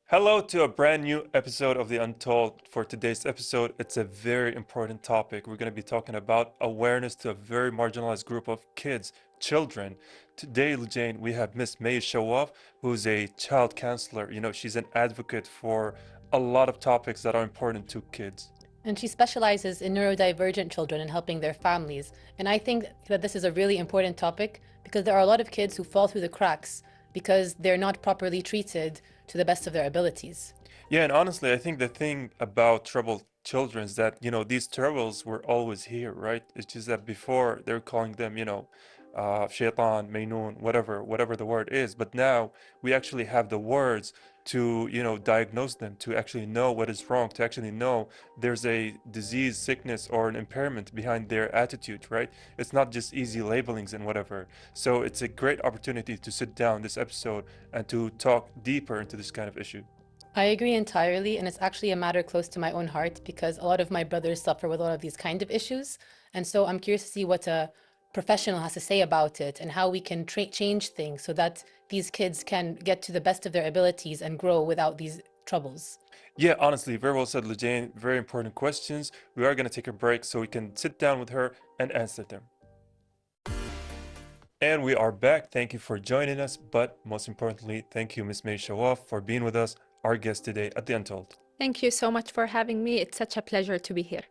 Hello to a brand new episode of the Untold. For today's episode, it's a very important topic. We're going to be talking about awareness to a very marginalized group of kids, children. Today, Jane, we have Miss Mai Alshawaf, who's a child counselor. She's an advocate for a lot of topics that are important to kids. And she specializes in neurodivergent children and helping their families. And I think that this is a really important topic because there are a lot of kids who fall through the cracks because they're not properly treated to the best of their abilities. Yeah, and honestly, I think the thing about troubled children is that, these troubles were always here, right? It's just that before they're calling them, shaitan, maynoon, whatever the word is. But now we actually have the words to, diagnose them, to actually know what is wrong, to actually know there's a disease, sickness, or an impairment behind their attitude, right? It's not just easy labelings and whatever. So it's a great opportunity to sit down this episode and to talk deeper into this kind of issue. I agree entirely, and it's actually a matter close to my own heart because a lot of my brothers suffer with a lot of these kind of issues. And so I'm curious to see what a professional has to say about it and how we can change things so that these kids can get to the best of their abilities and grow without these troubles. Yeah, honestly, very well said, Lejane. Very important questions. We are going to take a break so we can sit down with her and answer them. And we are back. Thank you for joining us. But most importantly, thank you, Miss Mai Alshawaf, for being with us, our guest today at the Untold. Thank you so much for having me. It's such a pleasure to be here.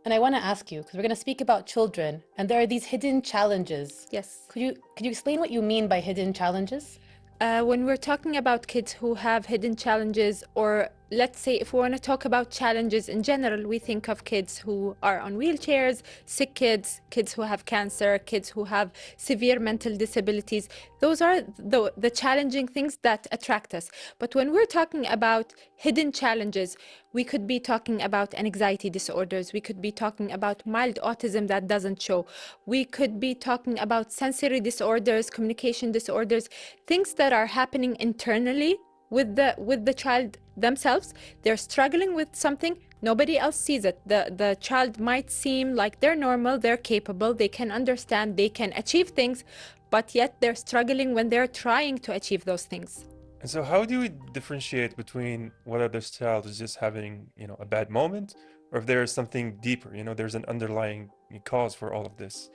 And I want to ask you, because we're going to speak about children, and there are these hidden challenges. Yes. Could you explain what you mean by hidden challenges? When we're talking about kids who have hidden challenges, or let's say if we want to talk about challenges in general, we think of kids who are on wheelchairs, sick kids, kids who have cancer, kids who have severe mental disabilities. Those are the challenging things that attract us. But when we're talking about hidden challenges, we could be talking about anxiety disorders. We could be talking about mild autism that doesn't show. We could be talking about sensory disorders, communication disorders, things that are happening internally with the child themselves. They're struggling with something, nobody else sees it. The child might seem like they're normal, they're capable, they can understand, they can achieve things, but yet they're struggling when they're trying to achieve those things. And so how do we differentiate between whether this child is just having, a bad moment, or if there is something deeper, there's an underlying cause for all of this?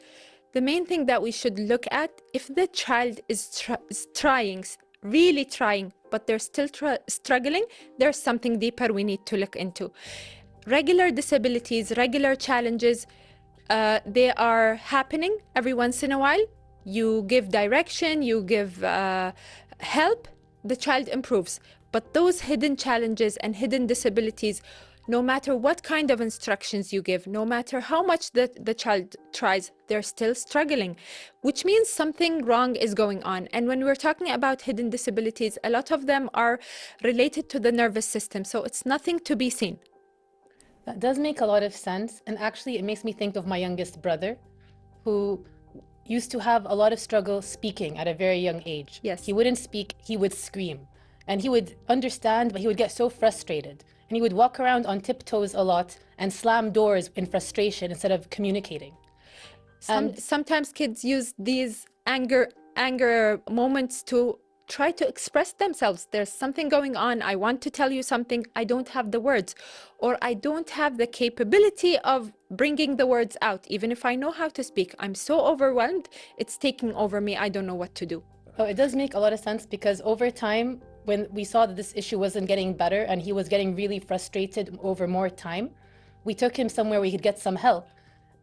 The main thing that we should look at, if the child is trying, really trying, but they're still struggling, there's something deeper we need to look into. Regular disabilities, regular challenges, they are happening every once in a while. You give direction, you give help, the child improves. But those hidden challenges and hidden disabilities, no matter what kind of instructions you give, no matter how much the child tries, they're still struggling, which means something wrong is going on. And when we're talking about hidden disabilities, a lot of them are related to the nervous system, so it's nothing to be seen. That does make a lot of sense. And actually, it makes me think of my youngest brother, who used to have a lot of struggle speaking at a very young age. Yes. He wouldn't speak, he would scream. And he would understand, but he would get so frustrated. And he would walk around on tiptoes a lot and slam doors in frustration instead of communicating. Sometimes kids use these anger moments to try to express themselves. There's something going on. I want to tell you something. I don't have the words, or I don't have the capability of bringing the words out. Even if I know how to speak, I'm so overwhelmed. It's taking over me. I don't know what to do. Oh, it does make a lot of sense because over time, when we saw that this issue wasn't getting better and he was getting really frustrated over more time, we took him somewhere we could get some help.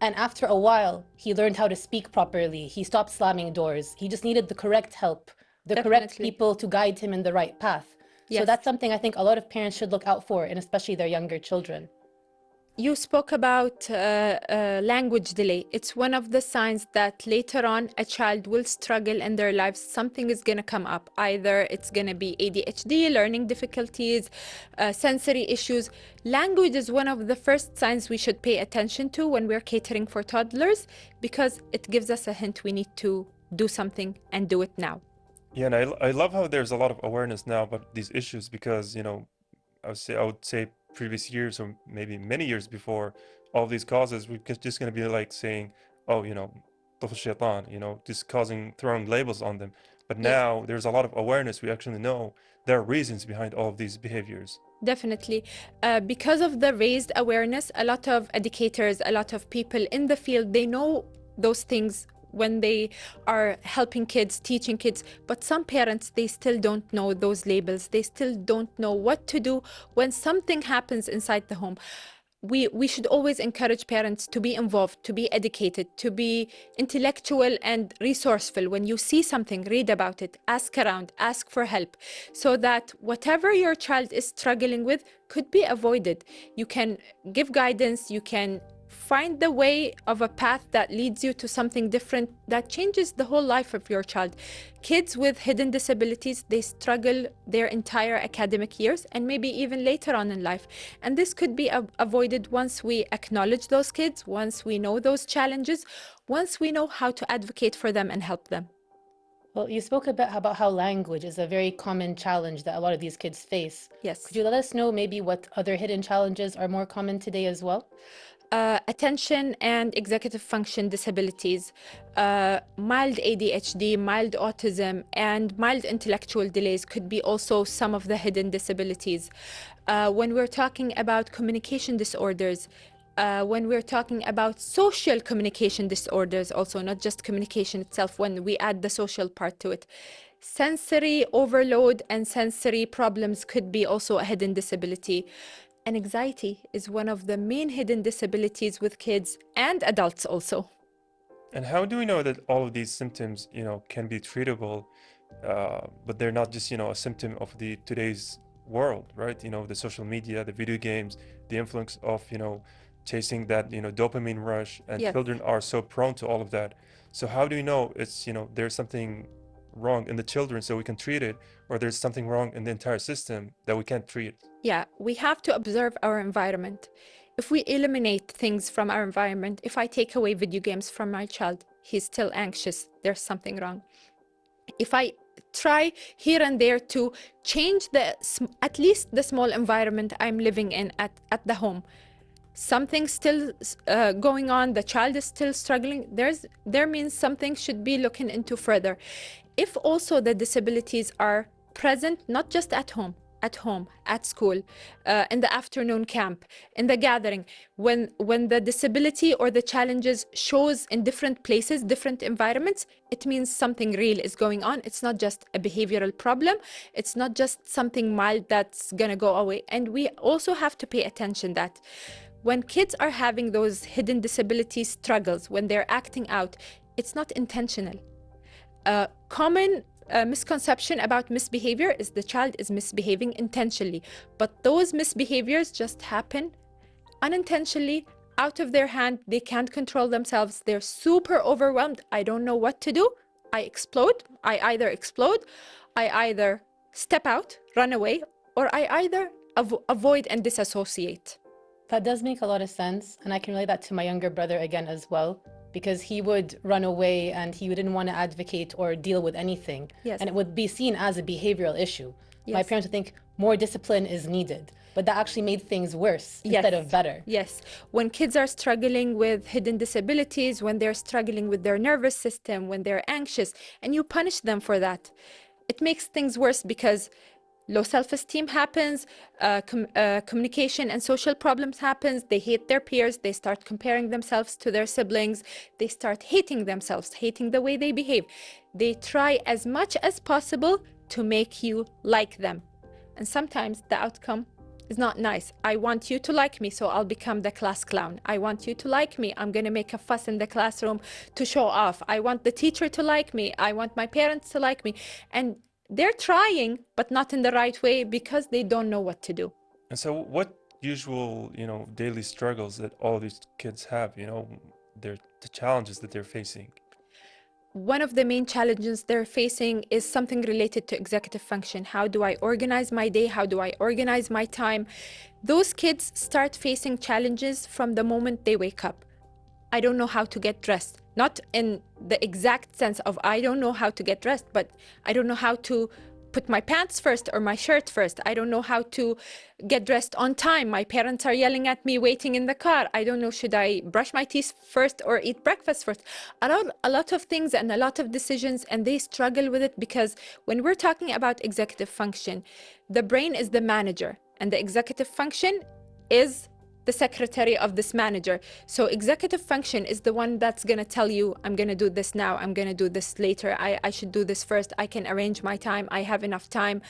And after a while, he learned how to speak properly. He stopped slamming doors. He just needed the correct help, the correct people to guide him in the right path. Yes. So that's something I think a lot of parents should look out for, and especially their younger children. You spoke about language delay. It's one of the signs that later on a child will struggle in their lives. Something is going to come up. Either it's going to be ADHD, learning difficulties, sensory issues. Language is one of the first signs we should pay attention to when we're catering for toddlers, because it gives us a hint we need to do something and do it now. Yeah, and I love how there's a lot of awareness now about these issues because, I would say previous years or maybe many years before all these causes, we're just going to be like saying, oh, طفل shaitan, just throwing labels on them. But Yes. now there's a lot of awareness. We actually know there are reasons behind all of these behaviors. Definitely. Because of the raised awareness, a lot of educators, a lot of people in the field, they know those things when they are helping kids, teaching kids. But some parents, they still don't know those labels. They still don't know what to do when something happens inside the home. We should always encourage parents to be involved, to be educated, to be intellectual and resourceful. When you see something, read about it, ask around, ask for help, so that whatever your child is struggling with could be avoided. You can give guidance, you can find the way of a path that leads you to something different that changes the whole life of your child. Kids with hidden disabilities, they struggle their entire academic years and maybe even later on in life. And this could be avoided once we acknowledge those kids, once we know those challenges, once we know how to advocate for them and help them. Well, you spoke a bit about how language is a very common challenge that a lot of these kids face. Yes. Could you let us know maybe what other hidden challenges are more common today as well? Attention and executive function disabilities, mild ADHD, mild autism, and mild intellectual delays could be also some of the hidden disabilities. When we're talking about communication disorders, when we're talking about social communication disorders, also not just communication itself, when we add the social part to it, sensory overload and sensory problems could be also a hidden disability. And anxiety is one of the main hidden disabilities with kids and adults also. And how do we know that all of these symptoms, can be treatable, but they're not just, a symptom of the today's world, right? The social media, the video games, the influence of, chasing that, dopamine rush, and Yes. children are so prone to all of that. So how do we know it's, there's something wrong in the children so we can treat it, or there's something wrong in the entire system that we can't treat? Yeah, we have to observe our environment. If we eliminate things from our environment, if I take away video games from my child, he's still anxious, there's something wrong. If I try here and there to change at least the small environment I'm living in at the home, something's still going on, the child is still struggling, there means something should be looking into further. If also the disabilities are present, not just at home, at school, in the afternoon camp, in the gathering, when the disability or the challenges shows in different places, different environments, it means something real is going on. It's not just a behavioral problem. It's not just something mild that's gonna go away. And we also have to pay attention that when kids are having those hidden disability struggles, when they're acting out, it's not intentional. Common misconception about misbehavior is the child is misbehaving intentionally, but those misbehaviors just happen unintentionally, out of their hand. They can't control themselves. They're super overwhelmed. I don't know what to do. I either explode, I either step out, run away, or I either avoid and disassociate. That does make a lot of sense, and I can relate that to my younger brother again as well, because he would run away and he didn't want to advocate or deal with anything. Yes. And it would be seen as a behavioral issue. Yes. My parents would think more discipline is needed, but that actually made things worse instead of better. Yes. When kids are struggling with hidden disabilities, when they're struggling with their nervous system, when they're anxious, and you punish them for that, it makes things worse because low self-esteem happens, communication and social problems happens, they hate their peers, they start comparing themselves to their siblings, they start hating themselves, hating the way they behave. They try as much as possible to make you like them. And sometimes the outcome is not nice. I want you to like me, so I'll become the class clown. I want you to like me. I'm going to make a fuss in the classroom to show off. I want the teacher to like me. I want my parents to like me. And they're trying, but not in the right way because they don't know what to do. And so what usual, daily struggles that all these kids have, the challenges that they're facing? One of the main challenges they're facing is something related to executive function. How do I organize my day? How do I organize my time? Those kids start facing challenges from the moment they wake up. I don't know how to get dressed. Not in the exact sense of I don't know how to get dressed, but I don't know how to put my pants first or my shirt first. I don't know how to get dressed on time. My parents are yelling at me waiting in the car. I don't know, should I brush my teeth first or eat breakfast first? A lot of things and a lot of decisions, and they struggle with it because when we're talking about executive function, the brain is the manager and the executive function is the secretary of this manager. So executive function is the one that's going to tell you, I'm going to do this now, I'm going to do this later, I should do this first, I can arrange my time, I have enough time,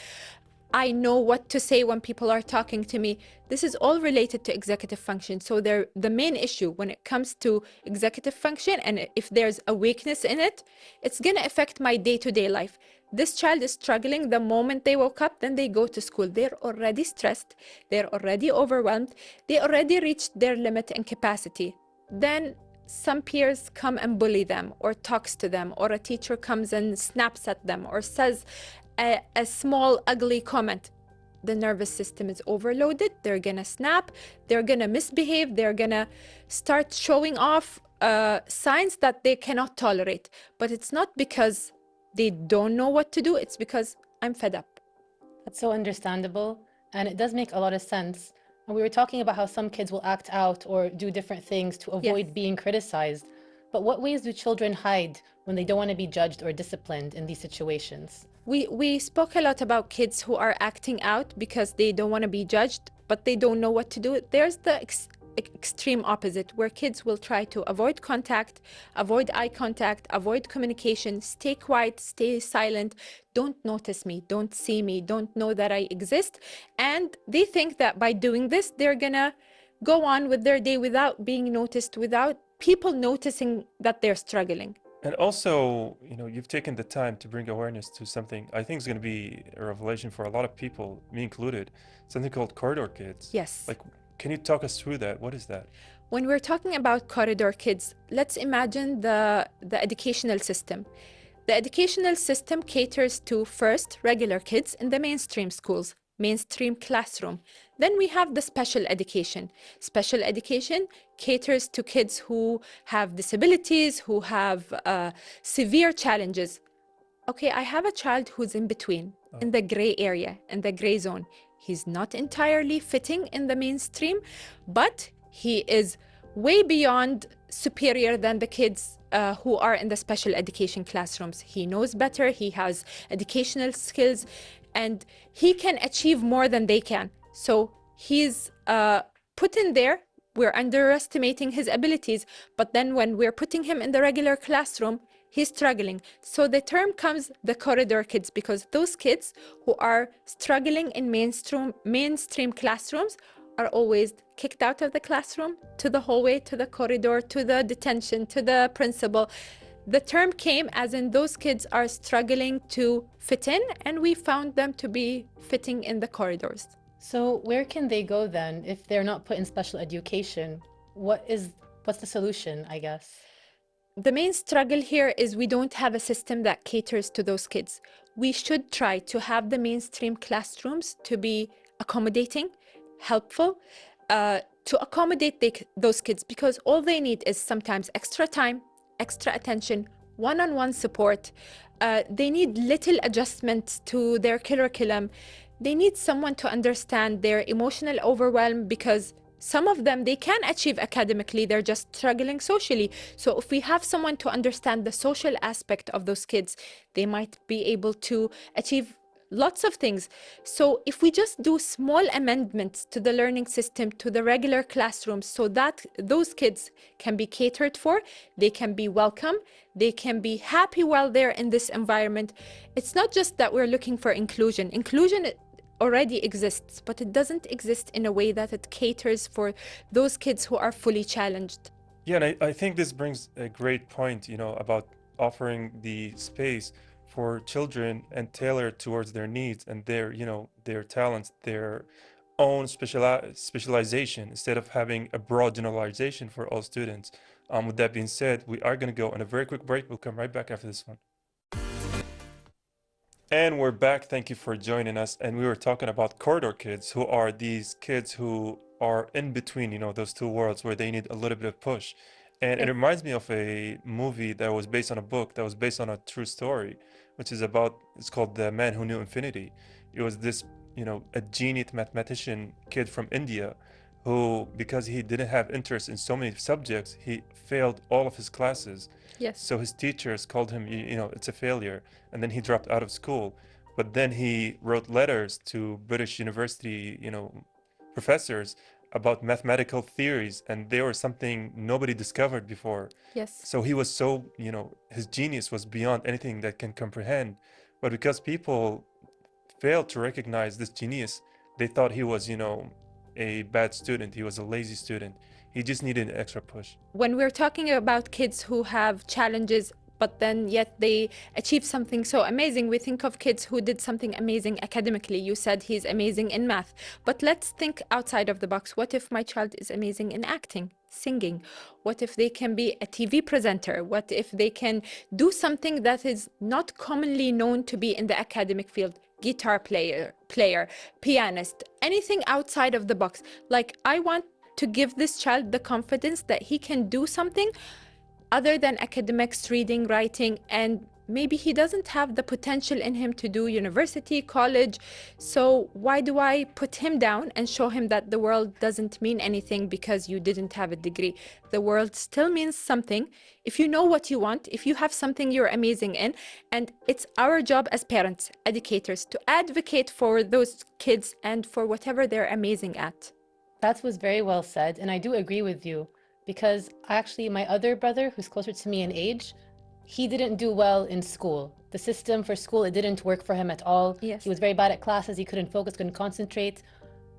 I know what to say when people are talking to me. This is all related to executive function. So the main issue when it comes to executive function, and if there's a weakness in it, it's going to affect my day-to-day life. This child is struggling the moment they woke up, then they go to school. They're already stressed, they're already overwhelmed, they already reached their limit and capacity. Then some peers come and bully them or talks to them, or a teacher comes and snaps at them or says a small ugly comment. The nervous system is overloaded, they're gonna snap, they're gonna misbehave, they're gonna start showing off signs that they cannot tolerate. But it's not because they don't know what to do, it's because I'm fed up. That's so understandable, and it does make a lot of sense. And we were talking about how some kids will act out or do different things to avoid being criticized. But what ways do children hide when they don't want to be judged or disciplined in these situations? We spoke a lot about kids who are acting out because they don't want to be judged, but they don't know what to do. There's the extreme opposite, where kids will try to avoid contact, avoid eye contact, avoid communication, stay quiet, stay silent, don't notice me, don't see me, don't know that I exist. And they think that by doing this, they're gonna go on with their day without being noticed, without people noticing that they're struggling. And also, you've taken the time to bring awareness to something I think is going to be a revelation for a lot of people, me included, something called corridor kids. Yes. Like, can you talk us through that? What is that? When we're talking about corridor kids, let's imagine the educational system. The educational system caters to first regular kids in the mainstream schools, mainstream classroom. Then we have the special education. Special education caters to kids who have disabilities, who have severe challenges. Okay, I have a child who's in between, in the gray area, in the gray zone. He's not entirely fitting in the mainstream, but he is way beyond superior than the kids who are in the special education classrooms. He knows better, he has educational skills, and he can achieve more than they can. So he's put in there, we're underestimating his abilities, but then when we're putting him in the regular classroom, he's struggling. So the term comes the corridor kids, because those kids who are struggling in mainstream classrooms are always kicked out of the classroom, to the hallway, to the corridor, to the detention, to the principal. The term came as in those kids are struggling to fit in, and we found them to be fitting in the corridors. So where can they go then if they're not put in special education? What's the solution, I guess? The main struggle here is we don't have a system that caters to those kids. We should try to have the mainstream classrooms to be accommodating, helpful, to accommodate those kids, because all they need is sometimes extra time, extra attention, one-on-one support. They need little adjustments to their curriculum. They need someone to understand their emotional overwhelm, because some of them, they can achieve academically, they're just struggling socially. So if we have someone to understand the social aspect of those kids, they might be able to achieve lots of things. So if we just do small amendments to the learning system, to the regular classrooms, so that those kids can be catered for, they can be welcome, they can be happy while they're in this environment. It's not just that we're looking for inclusion. Inclusion already exists, but it doesn't exist in a way that it caters for those kids who are fully challenged. Yeah, and I think this brings a great point, about offering the space for children and tailor towards their needs and their talents, their own specialization, instead of having a broad generalization for all students. With that being said, we are going to go on a very quick break. We'll come right back after this one. And we're back. Thank you for joining us. And we were talking about corridor kids, who are these kids who are in between, those two worlds where they need a little bit of push. And it reminds me of a movie that was based on a book that was based on a true story, which is about, it's called The Man Who Knew Infinity. It was this, you know, a genius mathematician kid from India who, because he didn't have interest in so many subjects, he failed all of his classes. Yes. So his teachers called him, you know, it's a failure. And then he dropped out of school. But then he wrote letters to British university, you know, professors about mathematical theories, and they were something nobody discovered before. Yes. So he was so, you know, his genius was beyond anything that can comprehend. But because people failed to recognize this genius, they thought he was, you know, a bad student. He was a lazy student. He just needed an extra push. When we're talking about kids who have challenges, but then yet they achieve something so amazing, we think of kids who did something amazing academically. You said he's amazing in math, but let's think outside of the box. What if my child is amazing in acting, singing? What if they can be a TV presenter? What if they can do something that is not commonly known to be in the academic field? Guitar player, pianist, anything outside of the box. Like, I want to give this child the confidence that he can do something other than academics, reading, writing, and maybe he doesn't have the potential in him to do university, college. So why do I put him down and show him that the world doesn't mean anything because you didn't have a degree? The world still means something if you know what you want, if you have something you're amazing in. And it's our job as parents, educators, to advocate for those kids and for whatever they're amazing at. That was very well said, and I do agree with you, because actually my other brother, who's closer to me in age, he didn't do well in school. The system for school, it didn't work for him at all. Yes. He was very bad at classes, he couldn't focus, couldn't concentrate,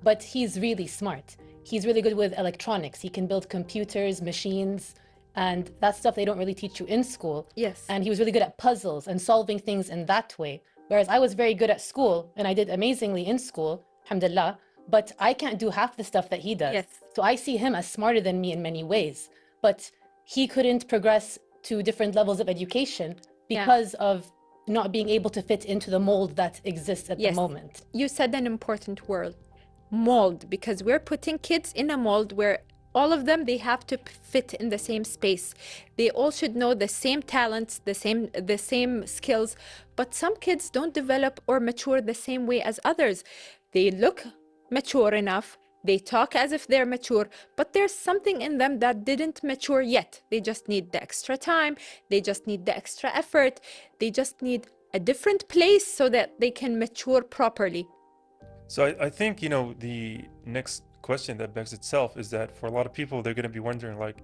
but he's really smart. He's really good with electronics. He can build computers, machines, and that's stuff they don't really teach you in school. Yes. And he was really good at puzzles and solving things in that way. Whereas I was very good at school, and I did amazingly in school, alhamdulillah, but I can't do half the stuff that he does. Yes. So I see him as smarter than me in many ways, but he couldn't progress to different levels of education because of not being able to fit into the mold that exists at the moment. You said an important word, mold, because we're putting kids in a mold where all of them, they have to fit in the same space. They all should know the same talents, the same skills, but some kids don't develop or mature the same way as others. They look mature enough, they talk as if they're mature, but there's something in them that didn't mature yet. They just need the extra time, they just need the extra effort, they just need a different place so that they can mature properly. So I think, you know, the next question that begs itself is that for a lot of people, they're going to be wondering, like,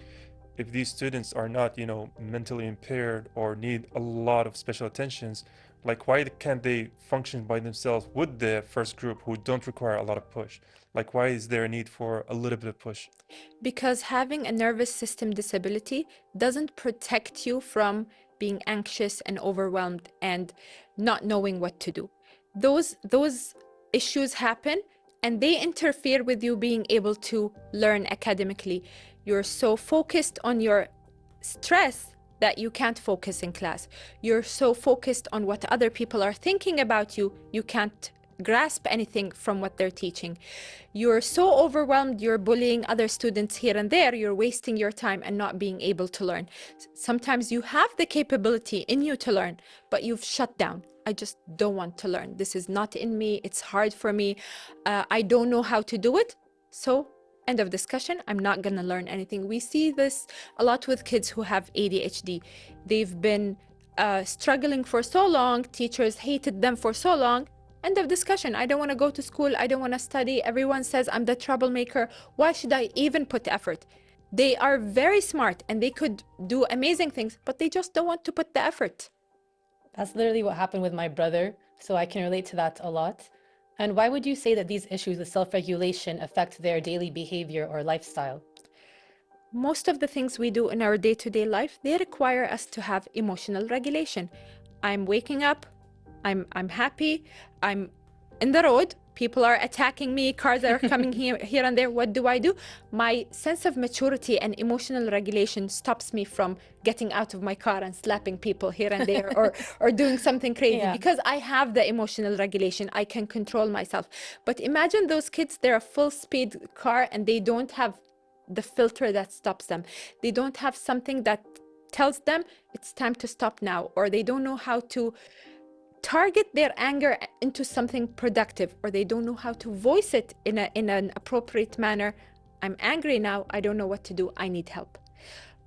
if these students are not, you know, mentally impaired or need a lot of special attentions, like, why can't they function by themselves with the first group who don't require a lot of push? Like, why is there a need for a little bit of push? Because having a nervous system disability doesn't protect you from being anxious and overwhelmed and not knowing what to do. Those issues happen and they interfere with you being able to learn academically. You're so focused on your stress that you can't focus in class. You're so focused on what other people are thinking about you, you can't grasp anything from what they're teaching. You're so overwhelmed, you're bullying other students here and there, you're wasting your time and not being able to learn. Sometimes you have the capability in you to learn, but you've shut down. I just don't want to learn. This is not in me, it's hard for me. I don't know how to do it. So end of discussion, I'm not gonna learn anything. We see this a lot with kids who have ADHD. They've been struggling for so long, teachers hated them for so long. End of discussion. I don't want to go to school. I don't want to study. Everyone says I'm the troublemaker. Why should I even put effort? They are very smart and they could do amazing things, but they just don't want to put the effort. That's literally what happened with my brother, so I can relate to that a lot. And why would you say that these issues with self-regulation affect their daily behavior or lifestyle? Most of the things we do in our day-to-day life, they require us to have emotional regulation. I'm waking up, I'm happy, I'm in the road, people are attacking me, cars are coming here and there. What do? My sense of maturity and emotional regulation stops me from getting out of my car and slapping people here and there or doing something crazy. Because I have the emotional regulation, I can control myself. But imagine those kids, they're a full speed car and they don't have the filter that stops them. They don't have something that tells them it's time to stop now, or they don't know how to target their anger into something productive, or they don't know how to voice it in an appropriate manner. I'm angry now, I don't know what to do, I need help.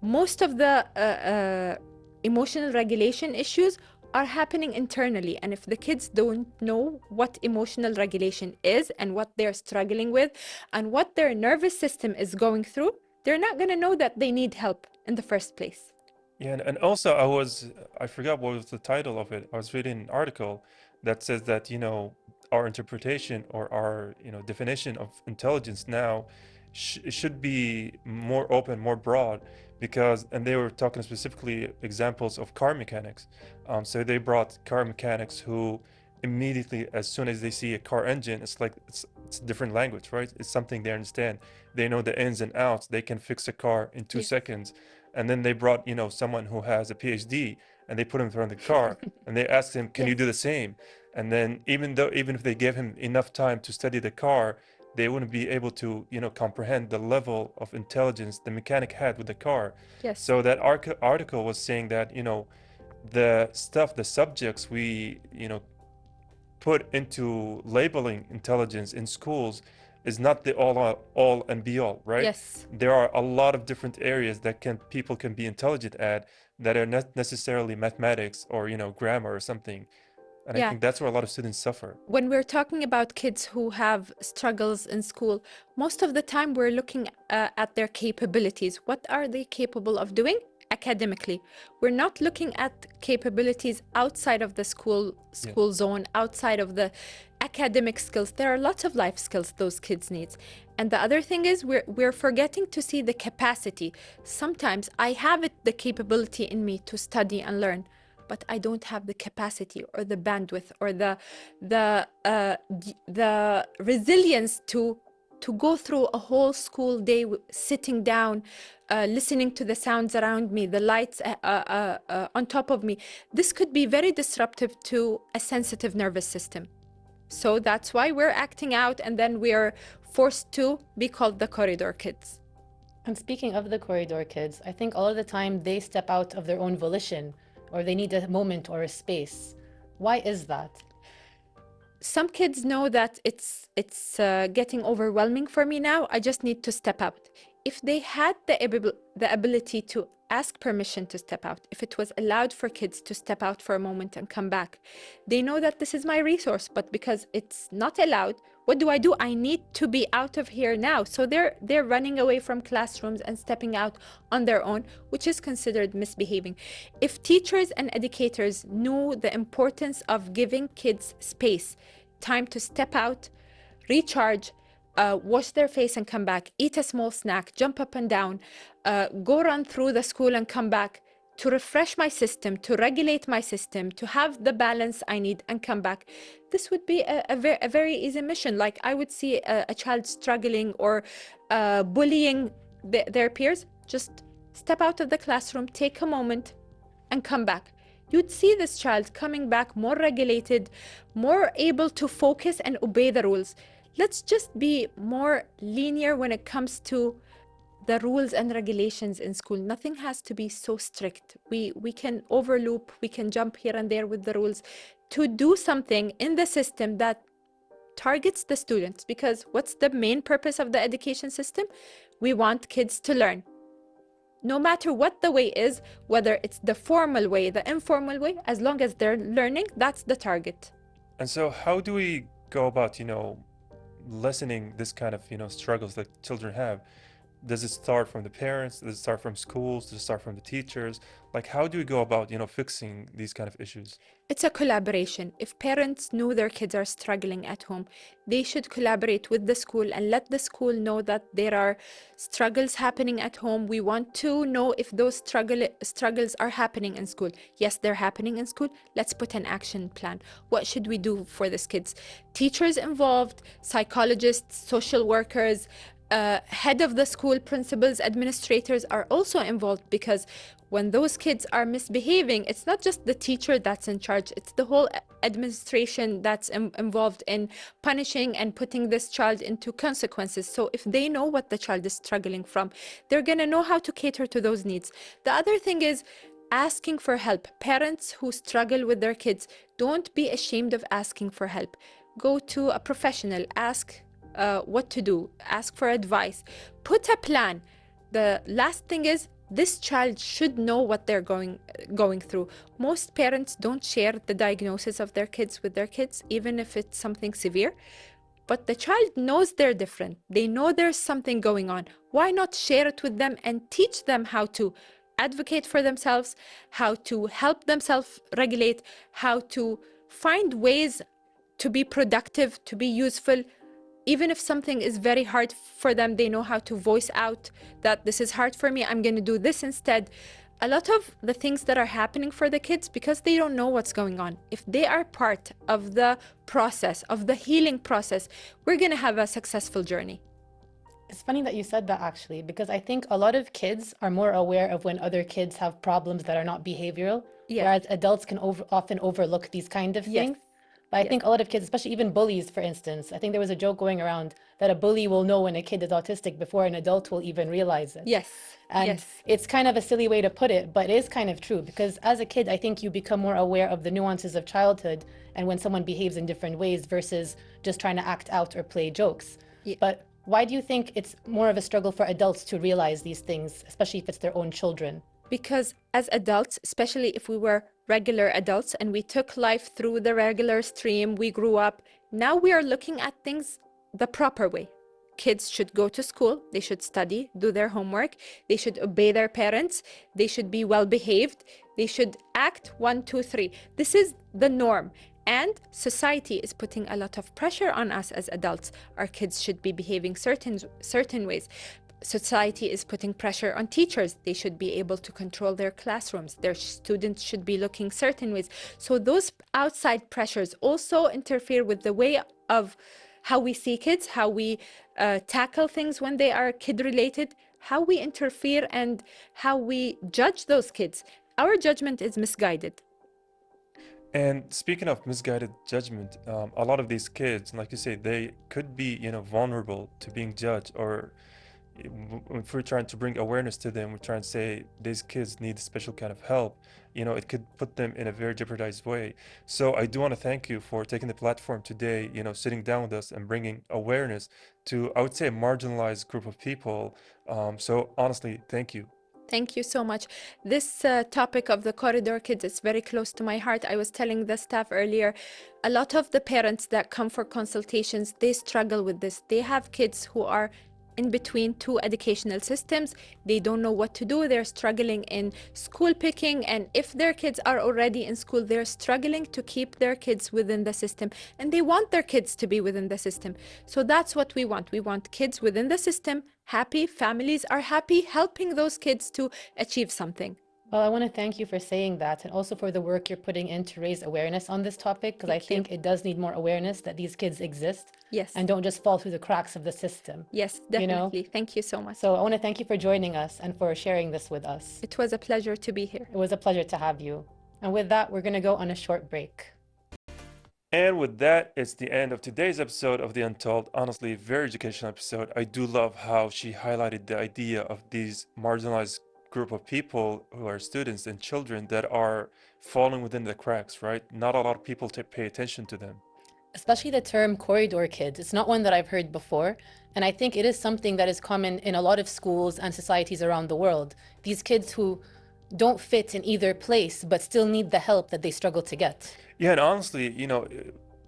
Most of the emotional regulation issues are happening internally, and if the kids don't know what emotional regulation is and what they're struggling with and what their nervous system is going through, they're not going to know that they need help in the first place. Yeah, and also I forgot what was the title of it. I was reading an article that says that, our interpretation or our, definition of intelligence now should be more open, more broad, because, and they were talking specifically examples of car mechanics. So they brought car mechanics who immediately, as soon as they see a car engine, it's like, it's a different language, right? It's something they understand. They know the ins and outs. They can fix a car in 2 Yes. seconds. And then they brought, someone who has a PhD, and they put him in front of the car and they asked him, can you do the same? And then even if they gave him enough time to study the car, they wouldn't be able to, comprehend the level of intelligence the mechanic had with the car. Yes. So that article was saying that, the subjects we, put into labeling intelligence in schools is not the all and be all, right? Yes. There are a lot of different areas that people can be intelligent at that are not necessarily mathematics or, grammar or something. And I think that's where a lot of students suffer. When we're talking about kids who have struggles in school, most of the time we're looking at their capabilities. What are they capable of doing academically? We're not looking at capabilities outside of the school zone, outside of the academic skills. There are lots of life skills those kids need. And the other thing is we're forgetting to see the capacity. Sometimes I have the capability in me to study and learn, but I don't have the capacity or the bandwidth or the resilience to go through a whole school day sitting down, listening to the sounds around me, the lights on top of me. This could be very disruptive to a sensitive nervous system. So that's why we're acting out, and then we're forced to be called the corridor kids. And speaking of the corridor kids, I think all of the time they step out of their own volition, or they need a moment or a space. Why is that? Some kids know that it's getting overwhelming for me now. I just need to step out. If they had the ability to ask permission to step out, if it was allowed for kids to step out for a moment and come back, they know that this is my resource. But because it's not allowed, what do? I need to be out of here now. So they're running away from classrooms and stepping out on their own, which is considered misbehaving. If teachers and educators knew the importance of giving kids space, time to step out, recharge, wash their face and come back, eat a small snack, jump up and down, go run through the school and come back, to refresh my system, to regulate my system, to have the balance I need and come back, this would be a very easy mission. Like I would see a child struggling or bullying their peers, just step out of the classroom, take a moment and come back. You'd see this child coming back more regulated, more able to focus and obey the rules. Let's just be more linear when it comes to the rules and regulations in school. Nothing has to be so strict. We can overloop, we can jump here and there with the rules to do something in the system that targets the students. Because what's the main purpose of the education system? We want kids to learn. No matter what the way is, whether it's the formal way, the informal way, as long as they're learning, that's the target. And so how do we go about, lessening this kind of, struggles that children have? Does it start from the parents? Does it start from schools? Does it start from the teachers? Like, how do we go about, fixing these kind of issues? It's a collaboration. If parents know their kids are struggling at home, they should collaborate with the school and let the school know that there are struggles happening at home. We want to know if those struggles are happening in school. Yes, they're happening in school. Let's put an action plan. What should we do for these kids? Teachers involved, psychologists, social workers, head of the school, principals, administrators are also involved, because when those kids are misbehaving, it's not just the teacher that's in charge, it's the whole administration that's involved in punishing and putting this child into consequences. So if they know what the child is struggling from, they're going to know how to cater to those needs. The other thing is, asking for help. Parents who struggle with their kids, don't be ashamed of asking for help. Go to a professional, ask what to do, ask for advice, put a plan. The last thing is, this child should know what they're going through. Most parents don't share the diagnosis of their kids with their kids, even if it's something severe. But the child knows they're different. They know there's something going on. Why not share it with them and teach them how to advocate for themselves, how to help themselves regulate, how to find ways to be productive, to be useful. Even if something is very hard for them, they know how to voice out that this is hard for me, I'm going to do this instead. A lot of the things that are happening for the kids, because they don't know what's going on, if they are part of the process, of the healing process, we're going to have a successful journey. It's funny that you said that, actually, because I think a lot of kids are more aware of when other kids have problems that are not behavioral, whereas adults can often overlook these kind of things. But I think a lot of kids, especially even bullies, for instance, I think there was a joke going around that a bully will know when a kid is autistic before an adult will even realize it. And it's kind of a silly way to put it, but it is kind of true, because as a kid, I think you become more aware of the nuances of childhood and when someone behaves in different ways versus just trying to act out or play jokes. But why do you think it's more of a struggle for adults to realize these things, especially if it's their own children? Because as adults, especially if we were regular adults and we took life through the regular stream, we grew up, now we are looking at things the proper way. Kids should go to school, they should study, do their homework, they should obey their parents, they should be well behaved, they should act 1, 2, 3. This is the norm. And society is putting a lot of pressure on us as adults. Our kids should be behaving certain ways. Society is putting pressure on teachers. They should be able to control their classrooms. Their students should be looking certain ways. So those outside pressures also interfere with the way of how we see kids, how we tackle things when they are kid-related, how we interfere and how we judge those kids. Our judgment is misguided. And speaking of misguided judgment, a lot of these kids, like you say, they could be, vulnerable to being judged. Or if we're trying to bring awareness to them, we're trying to say these kids need special kind of help, it could put them in a very jeopardized way. So I do want to thank you for taking the platform today, sitting down with us and bringing awareness to, I would say, a marginalized group of people. So honestly, thank you. Thank you so much. This topic of the corridor kids is very close to my heart. I was telling the staff earlier, a lot of the parents that come for consultations, they struggle with this. They have kids who are in between two educational systems. They don't know what to do. They're struggling in school picking. And if their kids are already in school, they're struggling to keep their kids within the system. And they want their kids to be within the system. So that's what we want. We want kids within the system, happy, families are happy, helping those kids to achieve something. Well, I want to thank you for saying that, and also for the work you're putting in to raise awareness on this topic, because I think it does need more awareness that these kids exist. Yes. And don't just fall through the cracks of the system. Yes, definitely. Thank you so much. So I want to thank you for joining us and for sharing this with us. It was a pleasure to be here. It was a pleasure to have you. And with that, we're going to go on a short break. And with that, it's the end of today's episode of The Untold. Honestly, very educational episode. I do love how she highlighted the idea of these marginalized group of people who are students and children that are falling within the cracks, right? Not a lot of people pay attention to them. Especially the term corridor kids. It's not one that I've heard before. And I think it is something that is common in a lot of schools and societies around the world. These kids who don't fit in either place, but still need the help that they struggle to get. Yeah, and honestly,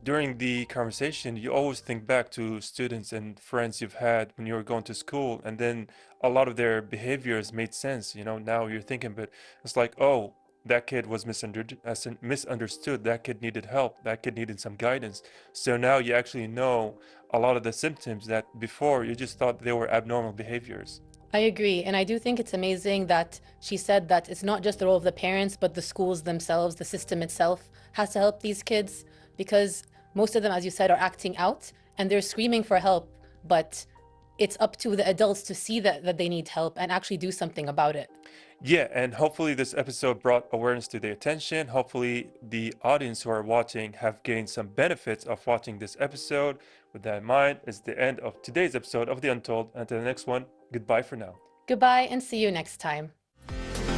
during the conversation, you always think back to students and friends you've had when you were going to school, and then a lot of their behaviors made sense. Now you're thinking, but it's like, oh, that kid was misunderstood. That kid needed help. That kid needed some guidance. So now you actually know a lot of the symptoms that before you just thought they were abnormal behaviors. I agree. And I do think it's amazing that she said that it's not just the role of the parents, but the schools themselves, the system itself has to help these kids, because most of them, as you said, are acting out and they're screaming for help, but it's up to the adults to see that they need help and actually do something about it. Yeah, and hopefully this episode brought awareness to their attention. Hopefully the audience who are watching have gained some benefits of watching this episode. With that in mind, it's the end of today's episode of The Untold. Until the next one, goodbye for now. Goodbye and see you next time.